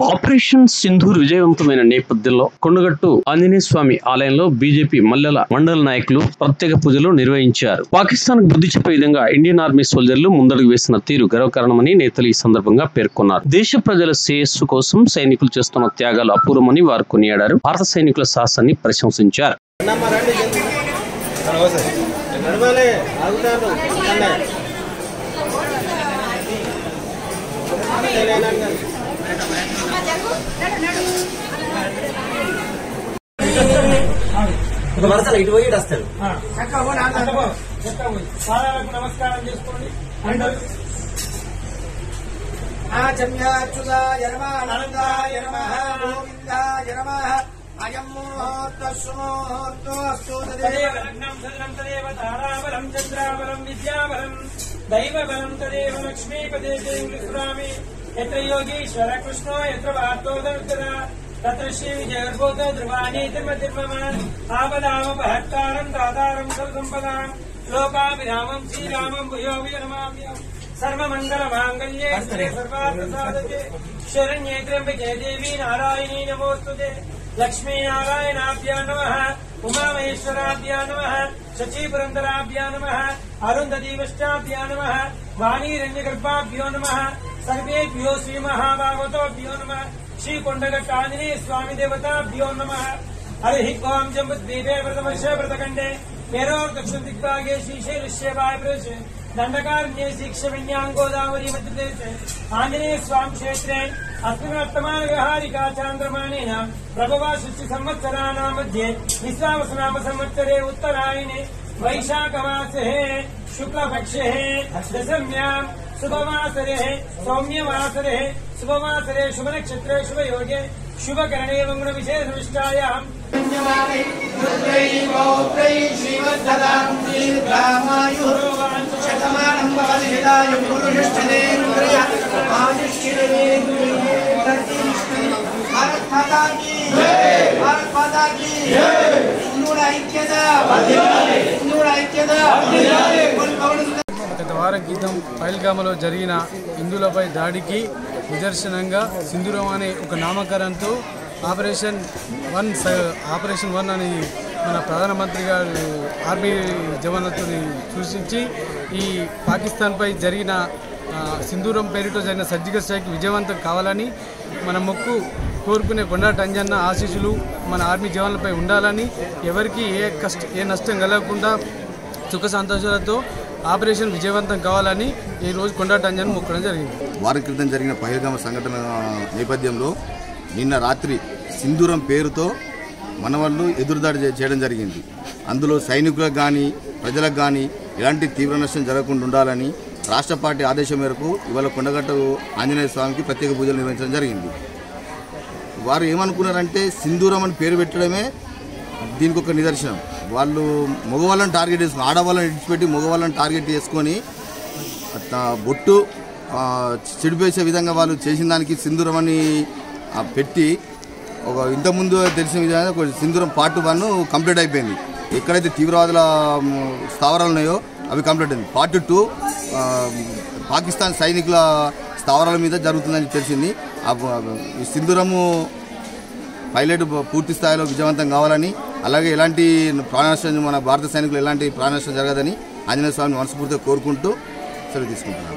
Operation Sindoor విజయవంతమైన నేపథ్యంలో కొండగట్టు ఆంజనేయ స్వామి ఆలయంలో బీజేపీ మల్లెల మండల నాయకులు ప్రత్యేక పూజలు నిర్వహించారు. పాకిస్తాన్ కు బుద్ధి చెప్పే విధంగా ఇండియన్ ఆర్మీ సోల్జర్లు ముందడుగు వేసిన తీరు గర్వకారణమని నేతలు ఈ సందర్భంగా పేర్కొన్నారు. దేశ ప్రజల శ్రేయస్సు కోసం సైనికులు చేస్తున్న త్యాగాలు అపూర్వమని వారు కొనియాడారు. భారత సైనికుల సాహసాన్ని ప్రశంసించారు. నమస్కారం చేసుకోండి. అయం ముహూర్తస్సుముహూర్తోస్తు తదేవ లగ్నం సదనం తదేవ తారాబలం చంద్రాబలం విద్యాబలం దైవబలం తదేవ లక్ష్మీపదే దేవీ యత్ర యోగీశ్వర కృష్ణో యత్ర వార్తోదరుత్తర తత్ర శ్రీ విజయర్భూత ధ్రువాణి తిర్మతిర్మమాన్ ఆపదామపహత్తారం దాతారం సర్వసంపదాం లోకాభిరామం శ్రీరామం భూయో నమామ్యహం సర్వమంగళమాంగళ్యే సర్వార్థసాధకే శరణ్యే త్ర్యంబకే దేవీ నారాయణీ నమోస్తుతే లక్ష్మీనారాయణాభ్యా నమః ఉమామహేశ్వరాభ్యా నమః శచీపురందరాభ్యా నమః అరుంధతీవష్టాభ్యా నమః వాణీరణ్యగర్భాభ్యో నమః సర్వేభ్యో శ్రీమహాభాగవతోభ్యో నమః శ్రీకొండగట్టు ఆంజనేయ స్వామి దేవతాభ్యో నమః హరి ఓం జంబుద్వీపే వ్రతవర్ష వ్రతఖండే మేరోర్ దక్షిణ దిగ్భాగే శ్రీశైలస్యవాయ ప్రదేశే దండకారణ్ये శిక్షవిన్యాం గోదావరి మధ్యప్రదేశే ఆంజనేయ స్వామి క్షేత్రే अस्मिन् वर्तमानव्यवहारिका चान्द्रमानेन प्रभवा षष्टि संवत्सराणां मध्ये विश्वावसुनाम संवत्सरे उत्तरायणे वैशाखमासे शुक्लपक्षे दशम्यां शुभवासरे सौम्यवासरे शुभवासरे शुभनक्षत्रे शुभयोगे शुभकरणे मंगलविशेषविष्टायां గత వారం క్రితం పహల్గామలో జరిగిన హిందువులపై దాడికి నిదర్శనంగా సింధూరం అనే ఒక నామకరణంతో ఆపరేషన్ వన్ అని మన ప్రధానమంత్రి గారు ఆర్మీ జవాన్లతో సూచించి ఈ పాకిస్తాన్పై జరిగిన సింధూరం పేరుతో జరిగిన సర్జికల్ స్ట్రైక్ విజయవంతం కావాలని మన మొక్కు కోరుకునే కొండగట్టు అంజన్న ఆశీస్సులు మన ఆర్మీ జవాన్లపై ఉండాలని, ఎవరికి ఏ నష్టం కలగకుండా సుఖ సంతోషాలతో ఆపరేషన్ విజయవంతం కావాలని ఈ రోజు కొండగట్టు అంజన్న మొక్కడం జరిగింది. వారం క్రితం జరిగిన పహల్గామ సంఘటన నేపథ్యంలో నిన్న రాత్రి సింధూరం పేరుతో మన వాళ్ళు ఎదురుదాడి చేయడం జరిగింది. అందులో సైనికులకు కానీ ప్రజలకు కానీ ఎలాంటి తీవ్ర నష్టం జరగకుండా ఉండాలని రాష్ట్ర పార్టీ ఆదేశం మేరకు ఇవాళ కొండగట్టు ఆంజనేయ స్వామికి ప్రత్యేక పూజలు నిర్వహించడం జరిగింది. వారు ఏమనుకున్నారంటే సింధూరం అని పేరు పెట్టడమే దీనికి ఒక నిదర్శనం. వాళ్ళు మగవాళ్ళని టార్గెట్ చేసుకుని ఆడవాళ్ళని ఇడిచిపెట్టి మగవాళ్ళని టార్గెట్ చేసుకొని బొట్టు చెడిపేసే విధంగా వాళ్ళు చేసిన దానికి సింధూరం అని పెట్టి ఒక ఇంతకుముందు తెలిసిన విధంగా ఒక సింధూరం పార్ట్ 1 కంప్లీట్ అయిపోయింది. ఎక్కడైతే తీవ్రవాదుల స్థావరాలు ఉన్నాయో అవి కంప్లీట్ అయింది. పార్ట్ 2 పాకిస్తాన్ సైనికుల స్థావరాల మీద జరుగుతుందని తెలిసింది. ఈ సింధూరము పైలట్ పూర్తి స్థాయిలో విజయవంతం కావాలని, అలాగే ఎలాంటి ప్రాణనష్టం మన భారత సైనికులు ఎలాంటి ప్రాణనష్టం జరగదని ఆంజనేయ స్వామిని మనస్ఫూర్తిగా కోరుకుంటూ సెలవు తీసుకుంటున్నాను.